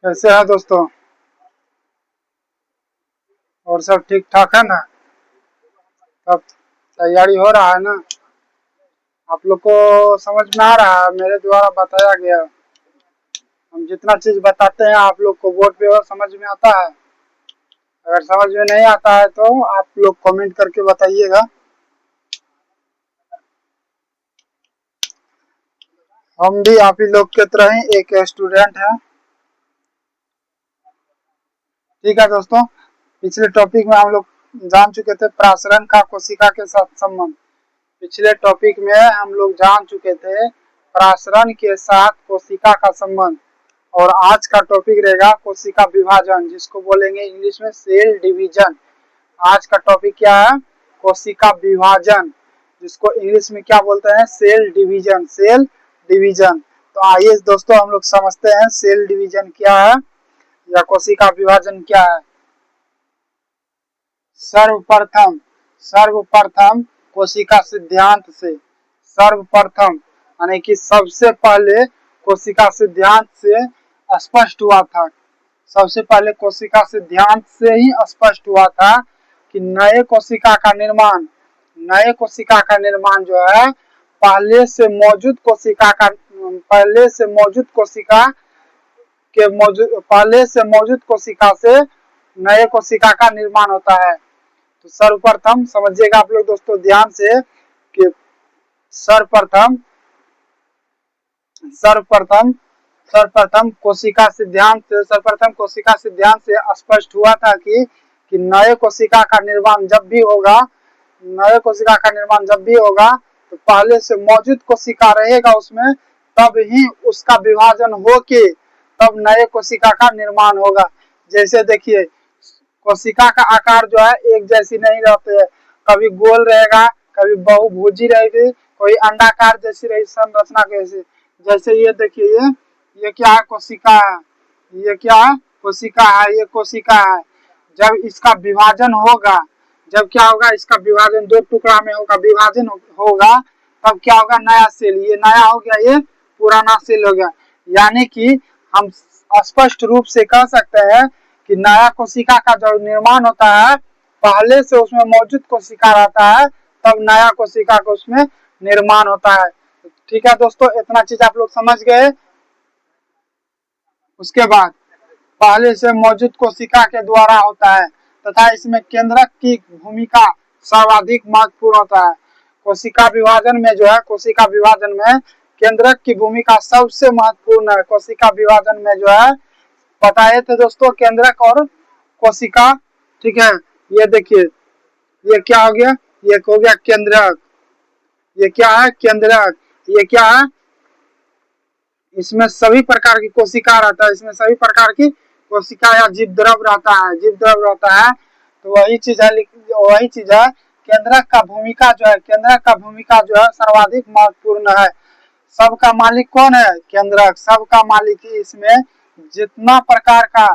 कैसे है दोस्तों? और सब ठीक ठाक है ना? सब तैयारी हो रहा है ना? आप लोग को समझ में आ रहा है? मेरे द्वारा बताया गया हम जितना चीज बताते हैं आप लोग को बोर्ड पे और समझ में आता है? अगर समझ में नहीं आता है तो आप लोग कमेंट करके बताइएगा। हम भी आप ही लोग की तरह ही एक स्टूडेंट हैं। ठीक है दोस्तों, पिछले टॉपिक में हम लोग जान चुके थे प्रासरण का कोशिका के साथ संबंध। पिछले टॉपिक में हम लोग जान चुके थे प्रासरण के साथ कोशिका का संबंध। और आज का टॉपिक रहेगा कोशिका विभाजन, जिसको बोलेंगे इंग्लिश में सेल डिवीजन। आज का टॉपिक क्या है? कोशिका विभाजन, जिसको इंग्लिश में क्या बोलते हैं? Cell division. Cell division. तो आइए दोस्तों हम लोग समझते हैं सेल डिवीजन क्या है या कोशिका विभाजन क्या है। सर्वप्रथम सर्वप्रथम कोशिका सिद्धांत से, सर्वप्रथम यानी कि सबसे पहले कोशिका सिद्धांत से स्पष्ट हुआ था। सबसे पहले कोशिका सिद्धांत से ही स्पष्ट हुआ था कि नए कोशिका का निर्माण, नए कोशिका का निर्माण जो है पहले से मौजूद कोशिका का, पहले से मौजूद कोशिका के पहले से मौजूद कोशिका से नए कोशिका का निर्माण होता है। तो सर्वप्रथम समझिएगा आप लोग दोस्तों ध्यान से कि सर्वप्रथम सर्वप्रथम सर्वप्रथम कोशिका सिद्धांत से, सर्वप्रथम कोशिका सिद्धांत से स्पष्ट हुआ था कि नए कोशिका का निर्माण जब भी होगा, नए कोशिका का निर्माण जब भी होगा तो पहले से मौजूद कोशिका रहेगा उसमें, तब ही उसका विभाजन हो के तब नए कोशिका का निर्माण होगा। जैसे देखिए कोशिका का आकार जो है एक जैसी नहीं रहते है, कभी गोल रहेगा, कभी बहुभुजी रहेगी, कोई अंडाकार जैसी रही संरचना कैसे। जैसे ये देखिए ये क्या है? कोशिका है। ये क्या है? कोशिका है। ये कोशिका है। जब इसका विभाजन होगा, जब क्या होगा? इसका विभाजन दो टुकड़ा में होगा, विभाजन होगा, तब क्या होगा? नया सेल। ये नया हो गया, ये पुराना सेल हो गया। यानी कि हम स्पष्ट रूप से कह सकते हैं कि नया कोशिका का जो निर्माण होता है पहले से उसमें मौजूद कोशिका रहता है, तब नया कोशिका का उसमें निर्माण होता है। ठीक है दोस्तों, इतना चीज आप लोग समझ गए। उसके बाद पहले से मौजूद कोशिका के द्वारा होता है तथा इसमें केंद्रक की भूमिका सर्वाधिक महत्वपूर्ण होता है। कोशिका विभाजन में जो है, कोशिका विभाजन में केंद्रक की भूमिका सबसे महत्वपूर्ण है। कोशिका विभाजन में जो है बताए थे दोस्तों केंद्रक और कोशिका। ठीक है, ये देखिए ये क्या हो गया? ये हो गया केंद्रक। ये क्या है? केंद्रक। ये क्या है? इसमें सभी प्रकार की कोशिका रहता है, इसमें सभी प्रकार की कोशिका या जीव द्रव रहता है, जीव द्रव रहता है। तो वही चीज है, वही चीज है केंद्रक का भूमिका जो है, केंद्रक का भूमिका जो है सर्वाधिक महत्वपूर्ण है। सबका मालिक कौन है? केंद्रक। सबका मालिक ही इसमें जितना प्रकार का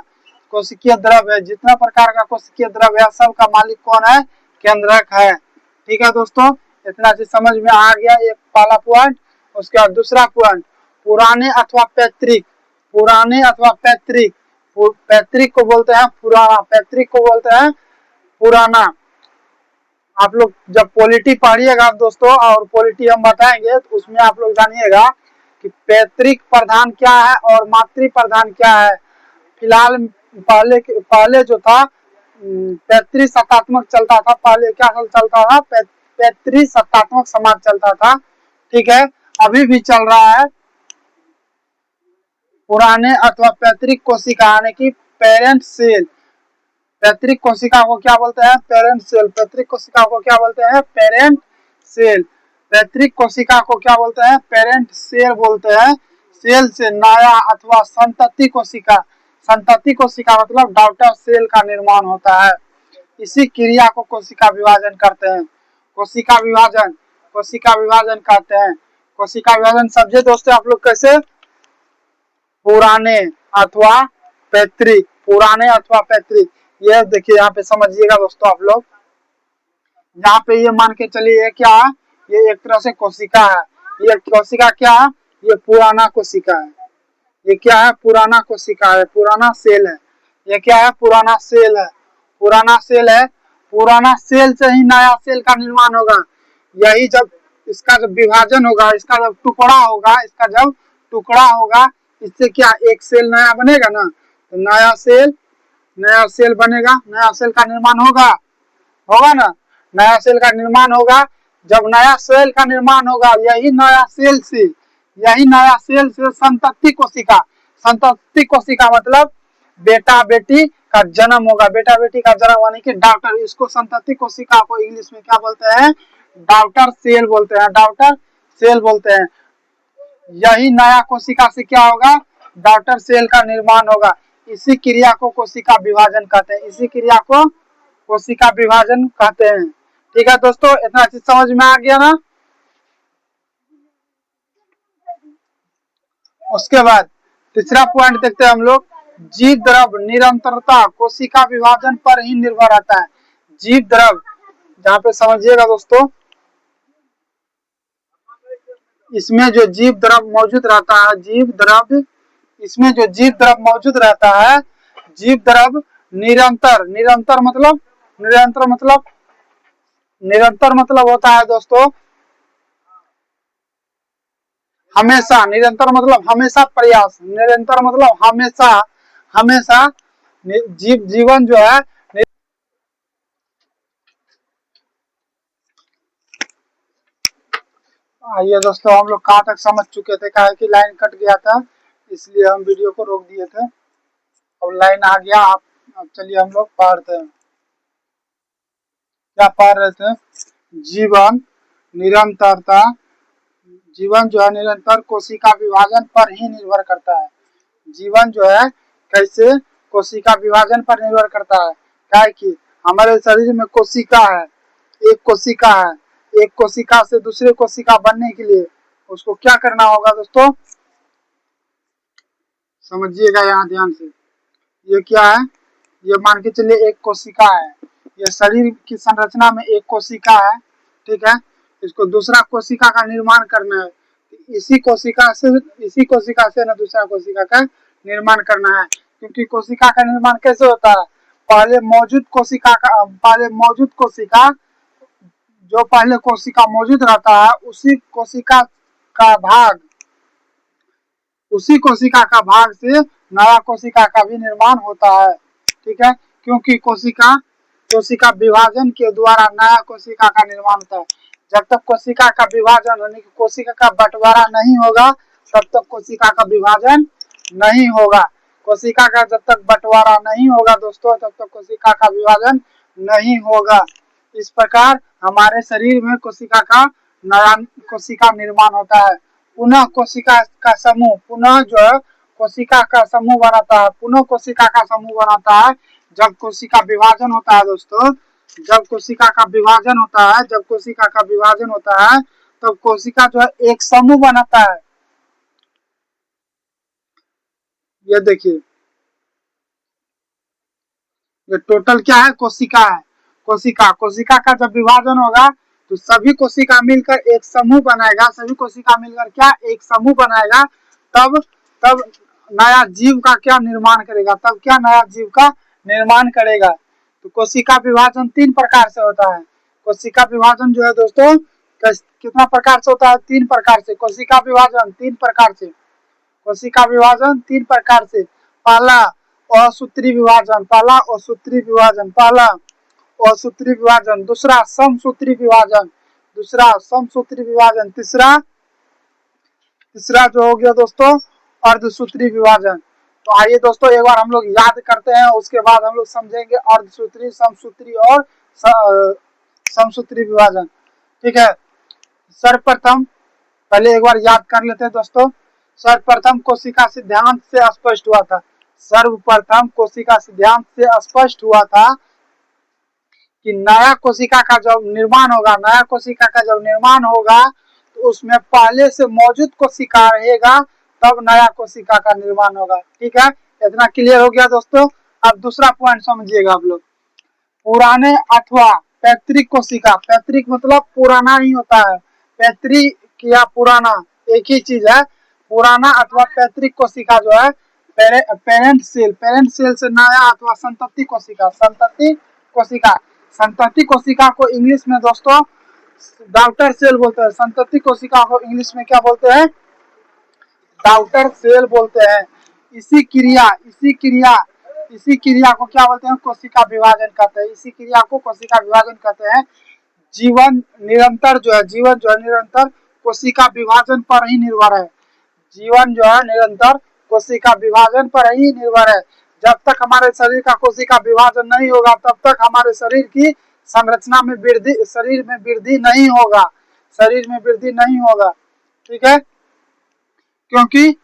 कोशिकीय द्रव है, जितना प्रकार का कोशिकीय द्रव है, सबका मालिक कौन है? केंद्रक है। ठीक है दोस्तों, इतना चीज समझ में आ गया, एक पहला पॉइंट। उसके बाद दूसरा पॉइंट, पुराने अथवा पैतृक। पुराने अथवा पैतृक, पैतृक को बोलते हैं पुराना, पैतृक को बोलते हैं पुराना। आप लोग जब पॉलिटी पढ़िएगा दोस्तों, और पॉलिटी हम बताएंगे तो उसमें आप लोग जानिएगा कि पैतृक प्रधान क्या है और मातृ प्रधान क्या है। फिलहाल पहले जो था पैतृक सत्तात्मक चलता था, पहले क्या चलता था? पैतृक सत्तात्मक समाज चलता था। ठीक है, अभी भी चल रहा है। पुराने अथवा पैतृक कोशिका यानी कि पेरेंट सेल। पैतृक कोशिका को क्या बोलते हैं? Parent cell. पैतृक कोशिका को क्या बोलते हैं? Parent cell. पैतृक कोशिका को क्या बोलते हैं? पेरेंट सेल बोलते हैं। सेल से नया अथवा संतति कोशिका, संतति कोशिका मतलब डॉटर सेल का निर्माण होता है। इसी क्रिया को कोशिका विभाजन करते हैं। कोशिका विभाजन, कोशिका विभाजन कहते हैं। कोशिका विभाजन समझे दोस्तों आप लोग कैसे? पुराने अथवा पैतृक, पुराने अथवा पैतृक। ये देखिए यहाँ पे समझिएगा दोस्तों आप लोग, यहाँ पे ये मान के चलिए क्या, ये एक तरह से कोशिका है। ये कोशिका क्या है, ये पुराना कोशिका है। ये क्या है, पुराना कोशिका है, पुराना सेल है। ये क्या है, पुराना सेल है, पुराना सेल है। पुराना सेल से ही नया सेल का निर्माण होगा। यही जब इसका जब विभाजन होगा, इसका जब टुकड़ा होगा, इसका जब टुकड़ा होगा, इससे क्या एक सेल नया बनेगा ना, तो नया सेल बनेगा, नया सेल का निर्माण होगा, होगा ना, नया सेल का निर्माण होगा। जब नया सेल का निर्माण होगा, यही नया सेल से संतति कोशिका, संतति कोशिका मतलब बेटा बेटी का जन्म होगा, बेटा बेटी का जन्म यानी कि डॉक्टर, इसको संतति कोशिका को इंग्लिश में क्या बोलते हैं, डॉक्टर सेल बोलते हैं, डॉक्टर सेल बोलते हैं। यही नया कोशिका से क्या होगा, डॉक्टर सेल का निर्माण होगा। इसी क्रिया को कोशिका विभाजन कहते हैं, इसी क्रिया को कोशिका विभाजन कहते हैं। ठीक है दोस्तों, इतना चीज समझ में आ गया ना। उसके बाद तीसरा पॉइंट देखते हैं हम लोग, जीव द्रव निरंतरता कोशिका विभाजन पर ही निर्भर रहता है। जीव द्रव, जहाँ पे समझिएगा दोस्तों, इसमें जो जीव द्रव मौजूद रहता है, जीव द्रव, इसमें जो जीव द्रव मौजूद रहता है, जीव द्रव निरंतर, निरंतर मतलब, निरंतर मतलब, निरंतर मतलब होता है दोस्तों हमेशा, निरंतर मतलब हमेशा प्रयास, निरंतर मतलब हमेशा, हमेशा जीवन जो है। आइए दोस्तों, हम लोग कहाँ तक समझ चुके थे, कहा कि लाइन कट गया था इसलिए हम वीडियो को रोक दिए थे। अब लाइन आ गया, अब चलिए हम लोग पढ़ते हैं। क्या पढ़ रहे थे, जीवन निरंतरता, जीवन जो है निरंतर कोशिका विभाजन पर ही निर्भर करता है। जीवन जो है कैसे, कोशिका विभाजन पर निर्भर करता है। क्या है कि हमारे शरीर में कोशिका है, एक कोशिका है, एक कोशिका से दूसरे कोशिका बनने के लिए उसको क्या करना होगा दोस्तों, समझिएगा यहाँ ध्यान से। ये क्या है, ये मान के चलिए एक कोशिका है, ये शरीर की संरचना में एक कोशिका है, ठीक है। इसको दूसरा कोशिका का निर्माण करना है, इसी कोशिका से ना दूसरा कोशिका का निर्माण करना है। क्योंकि कोशिका का निर्माण कैसे होता है, पहले मौजूद कोशिका का, पहले मौजूद कोशिका, जो पहले कोशिका मौजूद रहता है उसी कोशिका का भाग, उसी कोशिका का भाग से नया कोशिका का भी निर्माण होता है, ठीक है। क्योंकि कोशिका विभाजन के द्वारा नया कोशिका का निर्माण होता है। जब तक कोशिका का विभाजन यानी कि कोशिका का बंटवारा नहीं होगा, तब तक कोशिका का विभाजन नहीं होगा। कोशिका का जब तक बंटवारा नहीं होगा दोस्तों, तब तक कोशिका का विभाजन नहीं होगा। इस प्रकार हमारे शरीर में कोशिका का नया कोशिका निर्माण होता है। पुनः कोशिका का समूह, पुनः जो है कोशिका का समूह बनाता है, पुनः कोशिका का समूह बनाता है जब कोशिका विभाजन होता है दोस्तों। जब कोशिका का विभाजन होता है, जब कोशिका का विभाजन होता है तो कोशिका जो है एक समूह बनाता है। ये देखिए, ये टोटल क्या है, कोशिका है। कोशिका का जब विभाजन होगा तो सभी कोशिका मिलकर एक समूह बनाएगा, सभी कोशिका मिलकर क्या एक समूह बनाएगा। तब नया जीव का क्या निर्माण करेगा, तब क्या नया जीव का निर्माण करेगा। तो कोशिका विभाजन 3 प्रकार से होता है। कोशिका विभाजन जो है दोस्तों कितना प्रकार से होता है, 3 प्रकार से। कोशिका विभाजन 3 प्रकार से, कोशिका विभाजन 3 प्रकार से। पहला असूत्री विभाजन, पहला असूत्री विभाजन, पहला असूत्री विभाजन, दूसरा समसूत्री विभाजन, दूसरा समसूत्री विभाजन, तीसरा जो हो गया दोस्तों अर्धसूत्री विभाजन। तो आइए दोस्तों एक बार हम लोग याद करते हैं, उसके बाद हम लोग समझेंगे अर्धसूत्री, समसूत्री और समसूत्री विभाजन, ठीक है। सर्वप्रथम पहले एक बार याद कर लेते हैं दोस्तों। सर्वप्रथम कोशिका सिद्धांत से स्पष्ट हुआ था, सर्वप्रथम कोशिका सिद्धांत से स्पष्ट हुआ था कि नया कोशिका का जब निर्माण होगा, नया कोशिका का जब निर्माण होगा तो उसमें पहले से मौजूद कोशिका रहेगा, तब नया कोशिका का निर्माण होगा। ठीक है, इतना क्लियर हो गया दोस्तों। अब दूसरा पॉइंट समझिएगा आप लोग। पुराने अथवा पैतृक कोशिका, पैतृक मतलब पुराना ही होता है, पैतृक या पुराना एक ही चीज है। पुराना अथवा पैतृक कोशिका जो है पेरेंट सेल, पेरेंट सेल से नया अथवा संतति कोशिका, संतति कोशिका, संतति कोशिका को इंग्लिश में दोस्तों डॉटर सेल बोलते हैं। संतति कोशिका को इंग्लिश में क्या बोलते हैं? डॉटर सेल बोलते हैं। इसी क्रिया को क्या बोलते हैं? कोशिका विभाजन कहते हैं। इसी क्रिया को कोशिका विभाजन कहते हैं। जीवन निरंतर जो है, जीवन जो है निरंतर कोशिका विभाजन पर ही निर्भर है। जीवन जो है निरंतर कोशिका विभाजन पर ही निर्भर है। जब तक हमारे शरीर का कोशिका विभाजन नहीं होगा तब तक हमारे शरीर की संरचना में वृद्धि, शरीर में वृद्धि नहीं होगा, शरीर में वृद्धि नहीं होगा। ठीक है, क्योंकि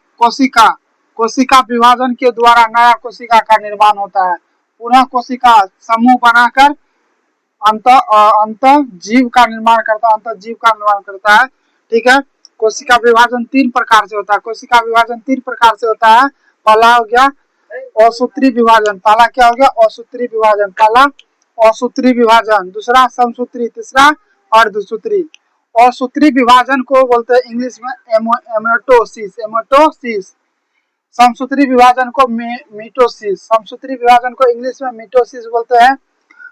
कोशिका विभाजन के द्वारा नया कोशिका का निर्माण होता है। पुनः कोशिका समूह बनाकर अंत जीव का निर्माण करता है, अंत जीव का निर्माण करता है। ठीक है, कोशिका विभाजन 3 प्रकार से होता है। कोशिका विभाजन 3 प्रकार से होता है। पहला हो गया असूत्री विभाजन, पहला क्या हो गया? असूत्री विभाजन, पहला असूत्री विभाजन, दूसरा समसूत्री, तीसरा अर्धसूत्री। असूत्री विभाजन को बोलते हैं इंग्लिश में एमेटोसिस, एमेटोसिस। समसूत्री विभाजन को मिटोसिस, समसूत्री विभाजन को इंग्लिश में मिटोसिस बोलते हैं।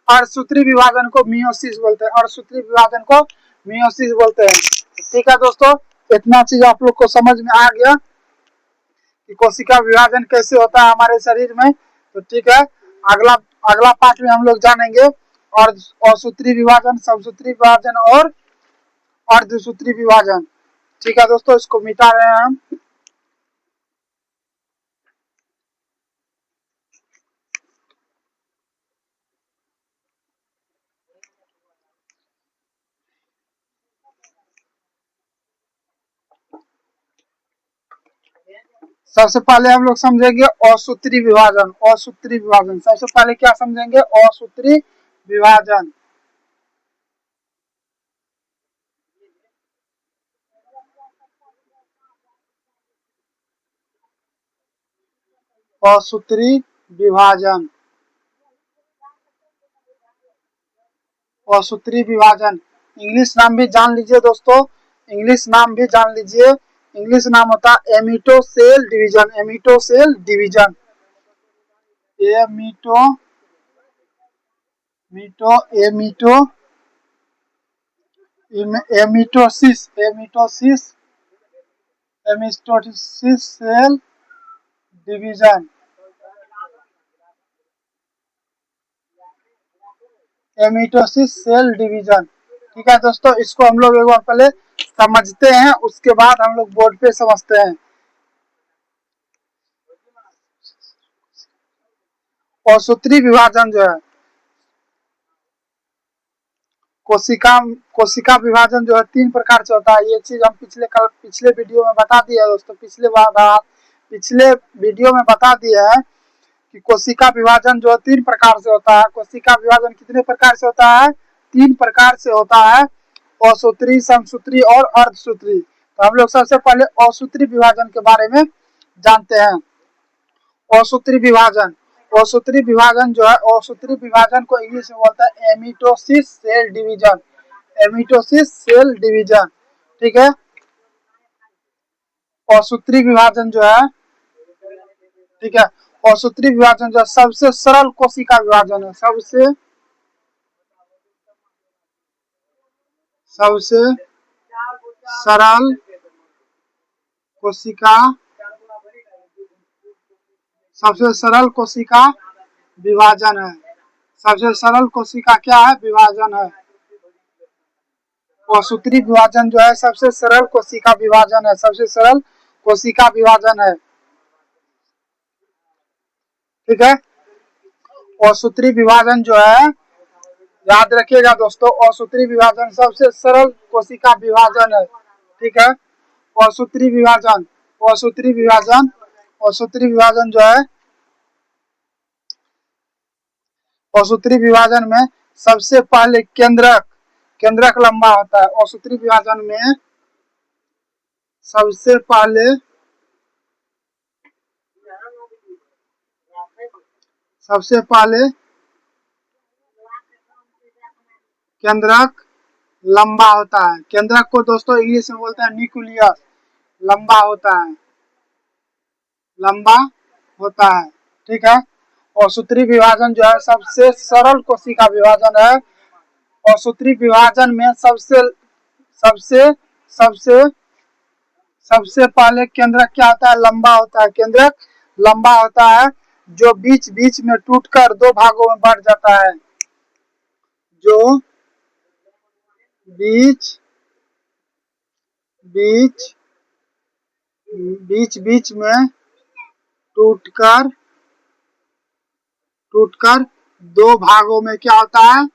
अर्धसूत्री विभाजन को मियोसिस बोलते हैं, अर्धसूत्री विभाजन को मियोसिस बोलते हैं। ठीक है दोस्तों, इतना चीज आप लोग को समझ में आ गया कि कोशिका विभाजन कैसे होता है हमारे शरीर में। तो ठीक है, अगला पार्ट में हम लोग जानेंगे और असूत्री विभाजन, समसूत्री विभाजन और अर्धसूत्री विभाजन। ठीक है दोस्तों, इसको मिटा रहे हैं हम। सबसे पहले हम लोग समझेंगे असूत्री विभाजन। असूत्री विभाजन सबसे पहले क्या समझेंगे? असूत्री विभाजन। असूत्री विभाजन, असूत्री विभाजन इंग्लिश नाम भी जान लीजिए दोस्तों, इंग्लिश नाम भी जान लीजिए। इंग्लिश नाम होता है एमिटोसेल डिवीजन, एमिटोसेल डिवीजन, एमिटो मिटो एमिटो amitosis, amitosis, amitosis cell division, amitosis cell division. ठीक है दोस्तों, इसको हम लोग एक बार पहले समझते हैं, उसके बाद हम लोग बोर्ड पे समझते हैं। असूत्री विभाजन जो है, कोशिका विभाजन जो है 3 प्रकार से होता है। ये चीज हम पिछले वीडियो में बता दिए दोस्तों, पिछले वीडियो में बता दिए हैं कि कोशिका विभाजन जो है 3 प्रकार से होता है। कोशिका विभाजन कितने प्रकार से होता है? 3 प्रकार से होता है, असूत्री, समसूत्री और अर्धसूत्री। तो हम लोग सबसे पहले असूत्री विभाजन के बारे में जानते हैं। असूत्री विभाजन, असूत्री विभाजन जो है, असूत्री विभाजन को इंग्लिश में बोलता है एमिटोसिस cell division, amitosis cell division. ठीक है, असूत्री विभाजन जो है, ठीक है, असूत्री विभाजन जो सबसे सरल कोशिका विभाजन है, सबसे सरल कोशिका, सबसे सरल कोशिका विभाजन है। सबसे सरल कोशिका क्या है? विभाजन है। असूत्री विभाजन जो है सबसे सरल कोशिका विभाजन है, सबसे सरल कोशिका विभाजन है। ठीक है, असूत्री विभाजन जो है, याद रखिएगा दोस्तों, असूत्री विभाजन सबसे सरल कोशिका विभाजन है। ठीक है, असूत्री विभाजन, असूत्री विभाजन, असूत्री विभाजन जो है, असूत्री विभाजन में सबसे पहले केंद्रक लंबा होता है। असूत्री विभाजन में सबसे पहले सबसे पहले केंद्रक लंबा होता है। केंद्रक को दोस्तों इंग्लिश में बोलते हैं न्यूक्लियस। लंबा होता है, लंबा होता है। ठीक है। और सूत्री विभाजन जो है सबसे सरल कोशिका विभाजन है। और सूत्री विभाजन में सबसे सबसे सबसे सबसे पहले केंद्रक क्या होता है? लंबा होता है। केंद्रक लंबा होता है जो बीच बीच में टूटकर दो भागों में बढ़ जाता है। जो बीच बीच बीच बीच में टूटकर टूटकर दो भागों में क्या होता है?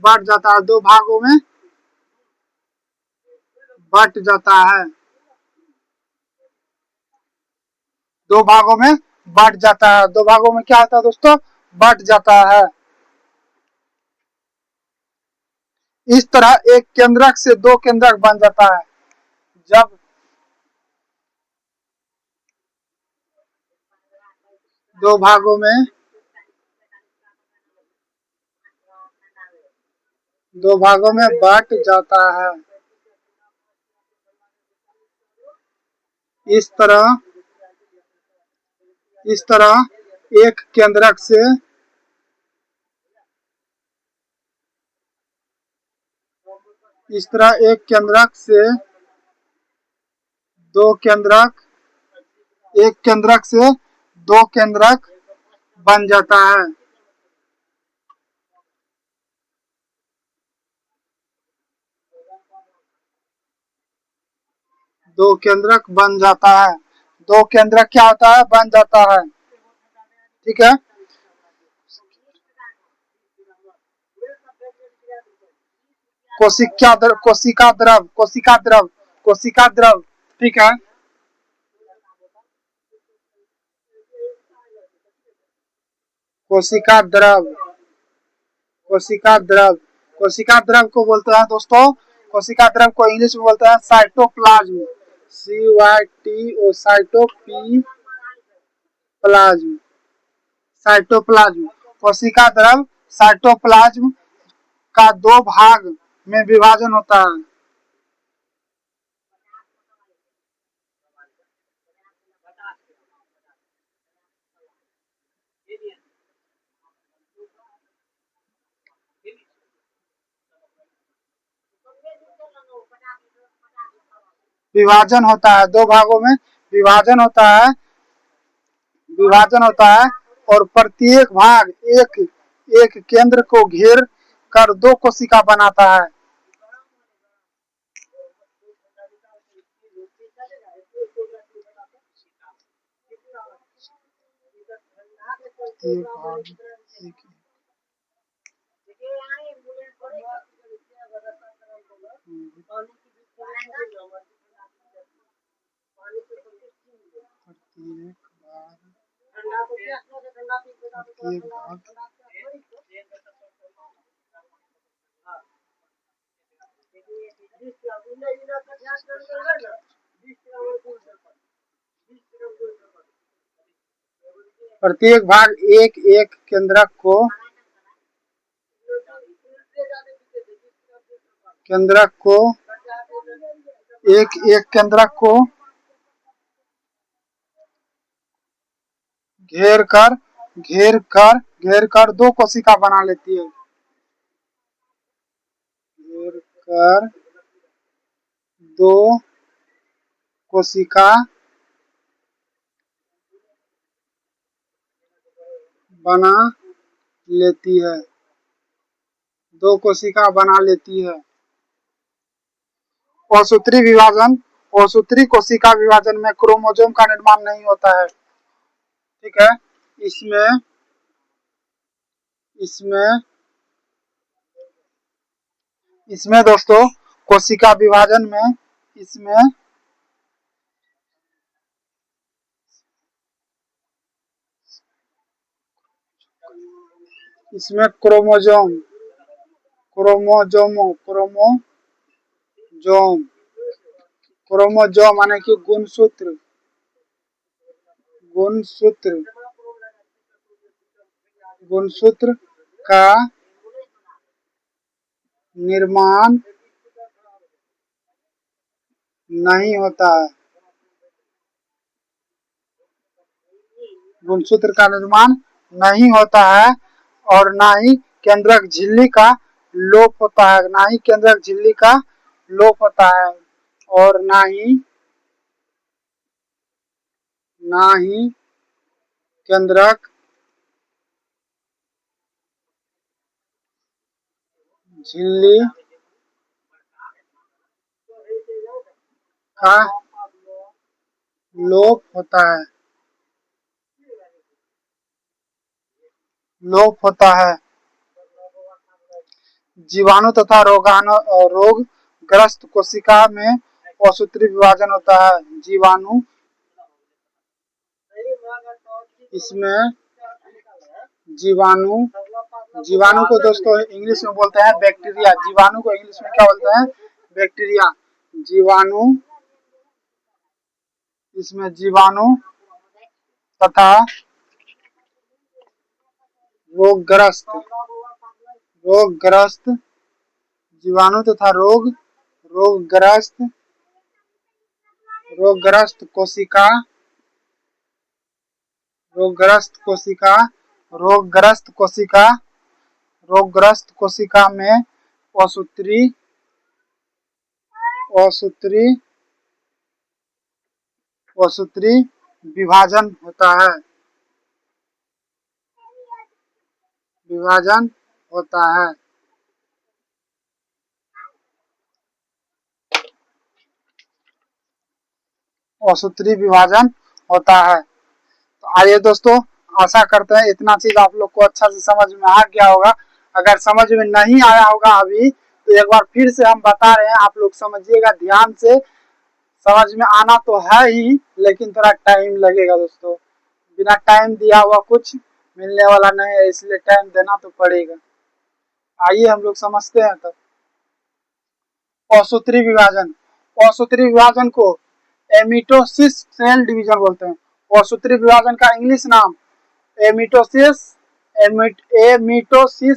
बढ़ जाता है। दो भागों में बट जाता है। दो भागों में बट जाता है। दो भागों में क्या होता है दोस्तों? बट जाता है। इस तरह एक केंद्रक से दो केंद्रक बन जाता है। जब दो भागों में बट जाता है। इस तरह एक केंद्रक से दो केंद्रक एक केंद्रक से दो केंद्रक बन जाता है। दो केंद्रक बन जाता है। दो केंद्रक क्या होता है? बन जाता है। ठीक है। कोशिका द्रव कोशिका द्रव। ठीक है। कोशिका द्रव कोशिका द्रव को बोलते हैं दोस्तों, कोशिका द्रव को इंग्लिश में बोलते हैं साइटोप्लाज्म। CYTO cytoplasm. कोशिका द्रव साइटोप्लाज्म का दो भाग में विभाजन होता है। विभाजन होता है, दो भागों में विभाजन होता है। और प्रत्येक भाग एक एक केंद्र को घेर कर दो कोशिका बनाता है। प्रत्येक भाग एक एक केंद्रक को घेर कर दो कोशिका बना लेती है। घेर कर दो कोशिका बना लेती है। दो कोशिका बना लेती है। औसूत्री विभाजन औसूत्री कोशिका विभाजन में क्रोमोसोम का निर्माण नहीं होता है। ठीक है। इसमें दोस्तों कोशिका विभाजन में इसमें क्रोमोजोम माने कि गुणसूत्र गुणसूत्र का निर्माण नहीं होता है। गुणसूत्र का निर्माण नहीं होता है और ना ही केंद्रक झिल्ली का लोप होता है, ना ही केंद्रक झिल्ली का लोप होता है और ना ही केंद्रक झिल्ली का लोप होता है। लोप होता है। जीवाणु तथा रोगग्रस्त कोशिका में औसूत्री विभाजन होता है। जीवाणु, इसमें जीवाणु को दोस्तों इंग्लिश में बोलते हैं बैक्टीरिया। जीवाणु को इंग्लिश में क्या बोलते हैं? बैक्टीरिया। जीवाणु, इसमें जीवाणु तथा रोगग्रस्त जीवाणु तथा रोगग्रस्त कोशिका में औसूत्री विभाजन होता है। औसूत्री विभाजन होता है। तो आइए दोस्तों, आशा करते हैं इतना चीज आप लोग को अच्छा से समझ में आ गया होगा। अगर समझ में नहीं आया होगा अभी तो एक बार फिर से हम बता रहे हैं, आप लोग समझिएगा ध्यान से। समझ में आना तो है ही, लेकिन थोड़ा टाइम लगेगा दोस्तों। बिना टाइम दिया हुआ कुछ मिलने वाला नहीं है, इसलिए टाइम देना तो पड़ेगा। आइए हम लोग समझते हैं। तब औसूत्री विभाजन को एमिटोसिस सेल डिवीजन बोलते हैं। औसूत्री विभाजन का इंग्लिश नाम एमिटोसिस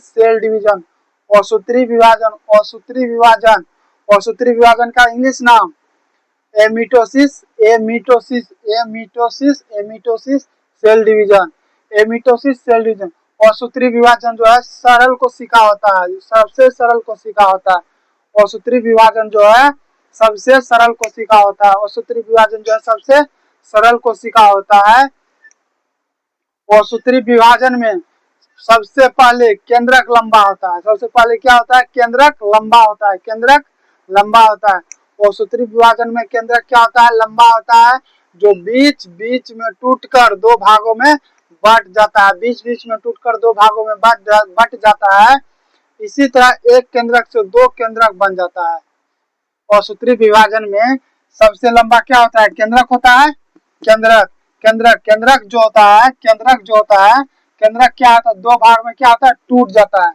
सेल डिवीजन। औसूत्री विभाजन का इंग्लिश नाम एमिटोसिस सेल डिवीजन। औसूत्री विभाजन जो है सरल कोशिका होता है, सबसे सरल कोशिका होता है। औसूत्री विभाजन जो है सबसे सरल कोशिका होता है। औसूत्री विभाजन जो है सबसे सरल कोशिका होता है। औसूत्री विभाजन में सबसे पहले केंद्रक लंबा होता है। सबसे पहले क्या होता है? केंद्रक लंबा होता है। औसूत्री विभाजन में केंद्रक क्या होता है? लंबा होता है, जो बीच बीच में टूटकर दो भागों में बट जाता है। बट जाता है। इसी तरह एक केंद्रक से दो केंद्रक बन जाता है। औसूत्री विभाजन में सबसे लंबा क्या होता है? केंद्रक होता है। केंद्रक जो होता है केंद्रक क्या होता है? दो भाग में क्या होता है? टूट जाता है।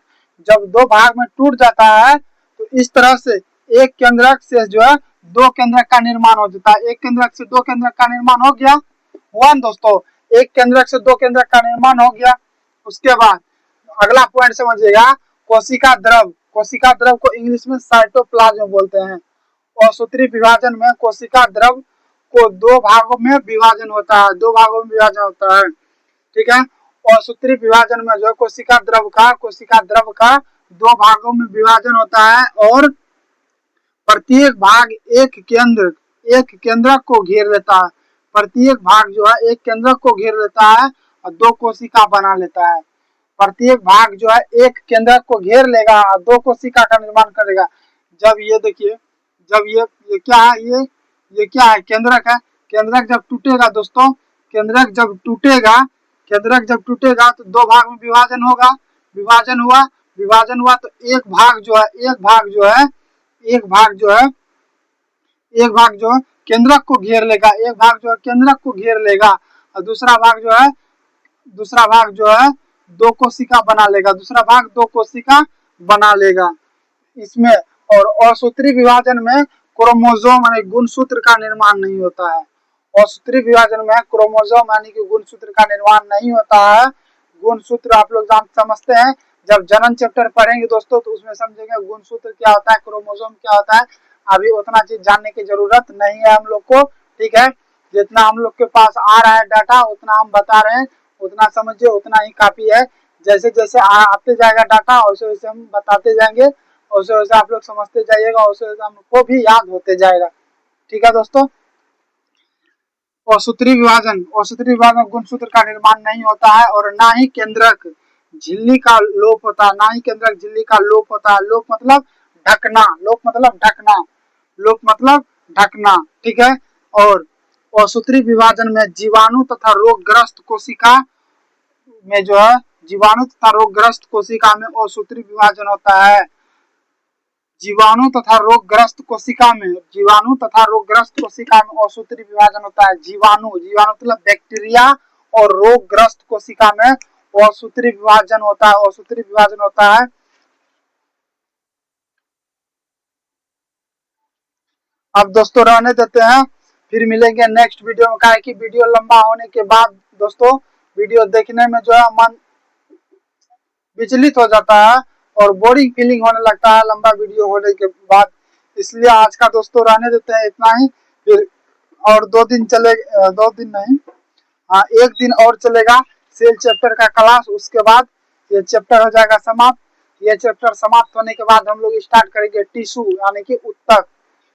जब दो भाग में टूट जाता है तो इस तरह से एक केंद्रक से जो है दो केंद्रक का निर्माण हो जाता है। एक केंद्रक से दो केंद्रक का निर्माण हो गया, हुआ दोस्तों। एक केंद्रक से दो केंद्रक का निर्माण हो गया। उसके बाद अगला पॉइंट समझिएगा, कोशिका द्रव को इंग्लिश में साइटोप्लाज्म बोलते हैं। औसूत्री विभाजन में कोशिका द्रव को दो भागों में विभाजन होता है। ठीक है। औसूत्री विभाजन में जो कोशिका द्रव का दो भागों में विभाजन होता है और प्रत्येक भाग एक केंद्रक को घेर लेता है। प्रत्येक भाग जो है एक केंद्रक को घेर लेता है और दो कोशिका बना लेता है। प्रत्येक भाग जो है एक केंद्रक को घेर लेगा और दो कोशिका का निर्माण करेगा। जब ये देखिए, जब ये क्या है? ये क्या है? केंद्रक है। केंद्रक जब टूटेगा दोस्तों, केंद्रक जब टूटेगा तो दो भाग में विभाजन होगा। विभाजन हुआ तो एक भाग जो है केंद्रक को घेर लेगा। और दूसरा भाग जो है दो कोशिका बना लेगा। इसमें और औसूत्री विभाजन में क्रोमोसोम यानी गुणसूत्र का निर्माण नहीं होता है। औसूत्री विभाजन में क्रोमोसोम यानी कि गुणसूत्र का निर्माण नहीं होता है। गुणसूत्र आप लोग समझते हैं। जब जनन चैप्टर पढ़ेंगे दोस्तों तो उसमें समझेंगे गुणसूत्र क्या होता है, क्रोमोसोम क्या होता है। अभी उतना चीज जानने की जरूरत नहीं है हम लोग को, ठीक है। जितना हम लोग के पास आ रहा है डाटा उतना हम बता रहे हैं, उतना समझिए, उतना ही काफी है। जैसे जैसे आते जाएगा डाटा वैसे वैसे हम बताते जाएंगे, वैसे वैसे आप लोग समझते जाइएगा, वैसे वैसे हमको भी याद होते जाएगा, ठीक है दोस्तों। औषधि विभाजन, औषधि विभाजन गुणसूत्र का निर्माण नहीं होता है और ना ही केंद्रक झिल्ली का लोप होता है, ना ही केंद्रक झिल्ली का लोप होता है। लोप मतलब ढकना, लोप मतलब ढकना, लोप मतलब ढकना, ठीक है। और औषधि विभाजन में जीवाणु तथा रोगग्रस्त कोशिका में जो है, जीवाणु तथा रोगग्रस्त कोशिका में औषधि विभाजन होता है। जीवाणु तथा रोगग्रस्त कोशिका में, जीवाणु तथा रोगग्रस्त कोशिका में औषधि विभाजन होता है। जीवाणु, जीवाणु मतलब बैक्टीरिया, और रोगग्रस्त कोशिका में औषधि विभाजन होता है, औषधि विभाजन होता है। अब दोस्तों रहने देते हैं, फिर मिलेंगे नेक्स्ट वीडियो में। क्या है कि वीडियो लंबा होने के बाद दोस्तों वीडियो देखने में जो है मन विचलित हो जाता है और बोरिंग फीलिंग होने लगता है लंबा वीडियो होने के बाद। इसलिए आज का दोस्तों रहने देते हैं इतना ही। फिर और 2 दिन चले, 2 दिन नहीं, हाँ 1 दिन और चलेगा सेल चैप्टर का क्लास। उसके बाद ये चैप्टर हो जाएगा समाप्त। ये चैप्टर समाप्त होने के बाद हम लोग स्टार्ट करेंगे टिश्यू यानी कि उत्तक।